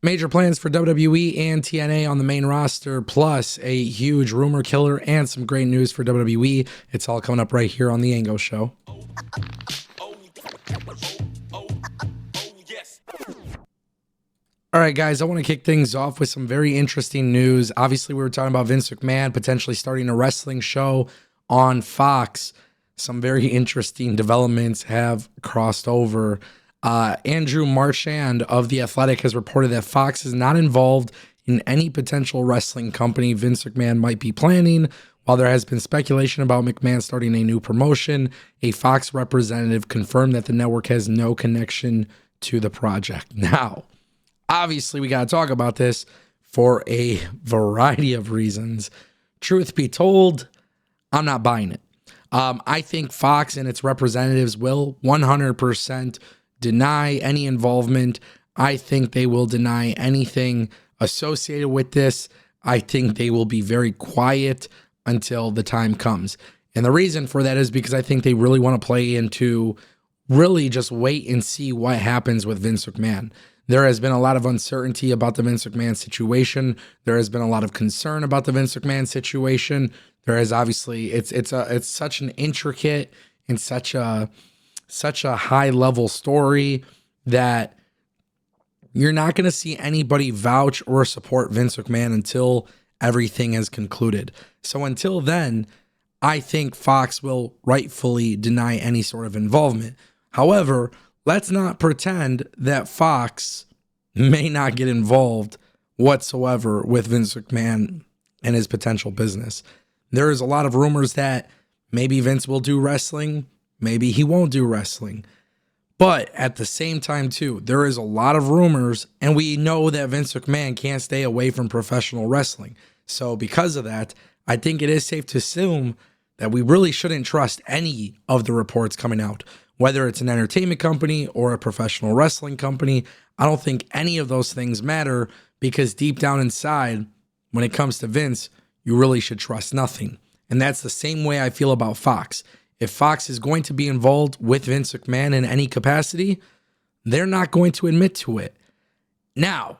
Major plans for WWE and TNA on the main roster, plus a huge rumor killer and some great news for WWE. It's all coming up right here on the Ango Show. All right, guys, I want to kick things off with some very interesting news. Obviously, we were talking about Vince McMahon potentially starting a wrestling show on Fox. Some very interesting developments have crossed over. Andrew Marchand of The Athletic has reported that Fox is not involved in any potential wrestling company Vince McMahon might be planning. While there has been speculation about McMahon starting a new promotion, a Fox representative confirmed that the network has no connection to the project. Now, obviously, we got to talk about this for a variety of reasons. Truth be told, I'm not buying it. I think Fox and its representatives will 100% deny any involvement. I think they will deny anything associated with this. I think they will be very quiet until the time comes. And the reason for that is because I think they really want to play into really just wait and see what happens with Vince McMahon. There has been a lot of uncertainty about the Vince McMahon situation. There has been a lot of concern about the Vince McMahon situation. There is obviously it's such an intricate and such a high level story that you're not going to see anybody vouch or support Vince McMahon until everything is concluded. So until then, I think Fox will rightfully deny any sort of involvement. However, let's not pretend that Fox may not get involved whatsoever with Vince McMahon and his potential business. There is a lot of rumors that maybe Vince will do wrestling, maybe he won't do wrestling. But at the same time, too, there is a lot of rumors, and we know that Vince McMahon can't stay away from professional wrestling. So because of that, I think it is safe to assume that we really shouldn't trust any of the reports coming out. Whether it's an entertainment company or a professional wrestling company, I don't think any of those things matter because deep down inside, when it comes to Vince, you really should trust nothing. And that's the same way I feel about Fox. If Fox is going to be involved with Vince McMahon in any capacity, they're not going to admit to it. Now,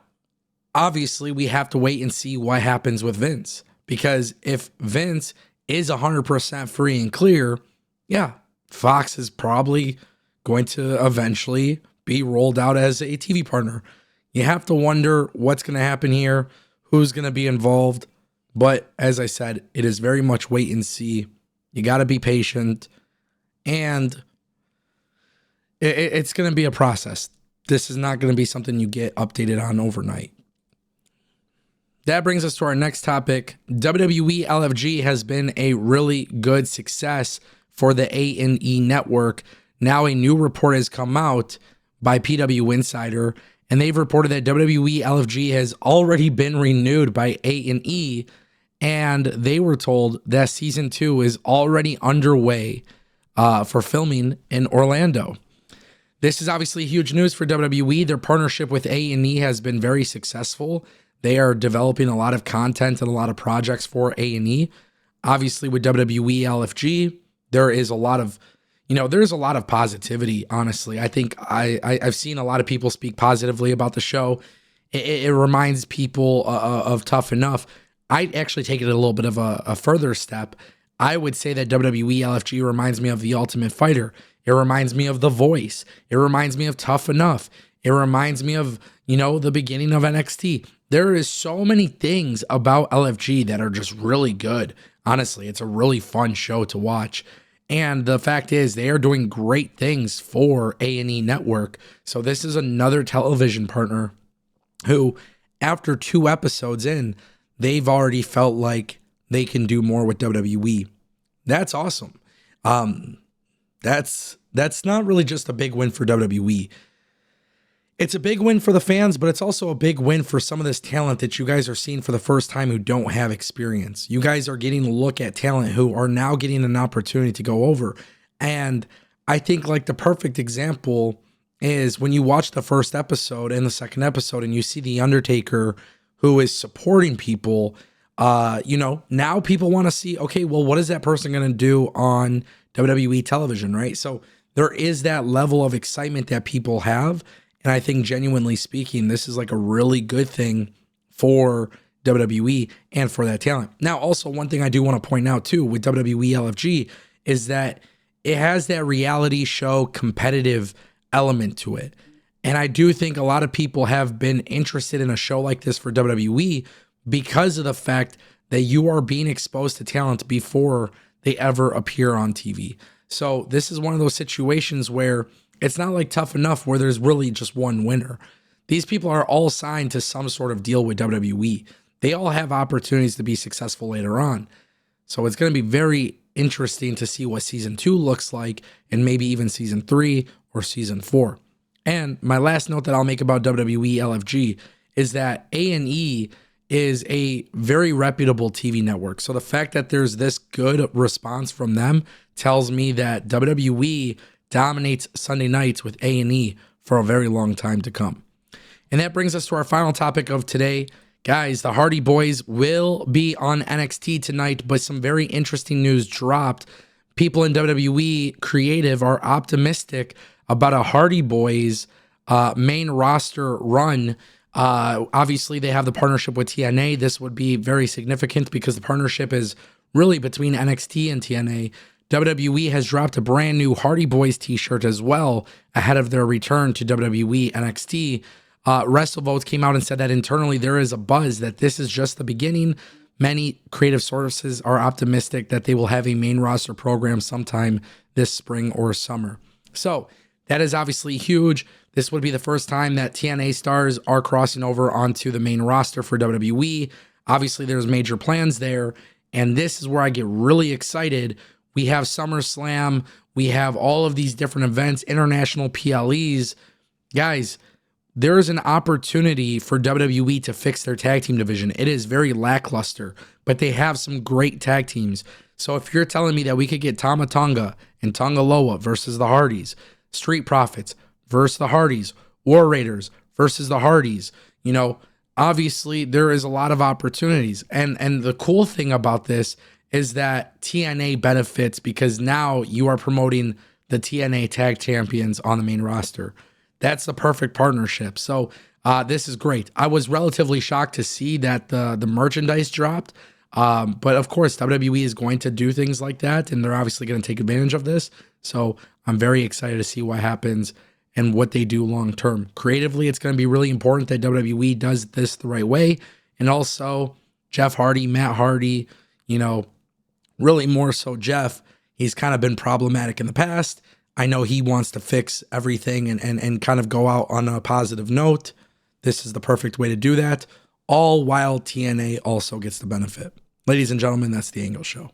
obviously, we have to wait and see what happens with Vince. Because if Vince is 100% free and clear, yeah, Fox is probably going to eventually be rolled out as a TV partner. You have to wonder what's going to happen here, who's going to be involved. But as I said, it is very much wait and see. You got to be patient, and it's going to be a process. This is not going to be something you get updated on overnight. That brings us to our next topic. WWE LFG has been a really good success for the A&E network. Now a new report has come out by PW Insider, and they've reported that WWE LFG has already been renewed by A&E, and they were told that season 2 is already underway for filming in Orlando. This is obviously huge news for WWE. Their partnership with A&E has been very successful. They are developing a lot of content and a lot of projects for A&E. Obviously, with WWE LFG, there is a lot of, there's a lot of positivity, honestly. I think I've seen a lot of people speak positively about the show. It reminds people of Tough Enough. I'd actually take it a little bit of a further step. I would say that WWE LFG reminds me of The Ultimate Fighter. It reminds me of The Voice. It reminds me of Tough Enough. It reminds me of, the beginning of NXT. There is so many things about LFG that are just really good. Honestly, it's a really fun show to watch. And the fact is, they are doing great things for A&E Network. So this is another television partner who, after 2 episodes in, they've already felt like they can do more with WWE. That's awesome. That's not really just a big win for WWE. It's a big win for the fans, but it's also a big win for some of this talent that you guys are seeing for the first time who don't have experience. You guys are getting a look at talent who are now getting an opportunity to go over. And I think like the perfect example is when you watch the first episode and the second episode and you see The Undertaker who is supporting people, now people want to see, okay, well, what is that person going to do on WWE television, right? So there is that level of excitement that people have. And I think genuinely speaking, this is like a really good thing for WWE and for that talent. Now, also one thing I do want to point out too with WWE LFG is that it has that reality show competitive element to it. And I do think a lot of people have been interested in a show like this for WWE because of the fact that you are being exposed to talent before they ever appear on TV. So this is one of those situations where it's not like Tough Enough where there's really just one winner. These people are all signed to some sort of deal with WWE. They all have opportunities to be successful later on. So it's going to be very interesting to see what season 2 looks like, and maybe even season 3 or season 4. And my last note that I'll make about WWE LFG is that A&E is a very reputable TV network. So the fact that there's this good response from them tells me that WWE dominates Sunday nights with A&E for a very long time to come. And that brings us to our final topic of today. Guys, the Hardy Boys will be on NXT tonight, but some very interesting news dropped. People in WWE Creative are optimistic about a Hardy Boys main roster run. Obviously, they have the partnership with TNA. This would be very significant because the partnership is really between NXT and TNA. WWE has dropped a brand new Hardy Boys t-shirt as well ahead of their return to WWE NXT. WrestleVotes came out and said that internally there is a buzz that this is just the beginning. Many creative sources are optimistic that they will have a main roster program sometime this spring or summer. So that is obviously huge. This would be the first time that TNA stars are crossing over onto the main roster for WWE. Obviously, there's major plans there, and this is where I get really excited. We have SummerSlam. We have all of these different events, international PLEs. Guys, there is an opportunity for WWE to fix their tag team division. It is very lackluster, but they have some great tag teams. So if you're telling me that we could get Tama Tonga and Tonga Loa versus the Hardys, Street Profits versus the Hardys, War Raiders versus the Hardys, obviously there is a lot of opportunities. And the cool thing about this is that TNA benefits because now you are promoting the TNA tag champions on the main roster. That's the perfect partnership. So this is great. I was relatively shocked to see that the merchandise dropped. But of course, WWE is going to do things like that, and they're obviously going to take advantage of this. So I'm very excited to see what happens and what they do long term. Creatively, it's going to be really important that WWE does this the right way. And also, Jeff Hardy, Matt Hardy, really more so Jeff. He's kind of been problematic in the past. I know he wants to fix everything and kind of go out on a positive note. This is the perfect way to do that, all while TNA also gets the benefit. Ladies and gentlemen, that's the Ango Show.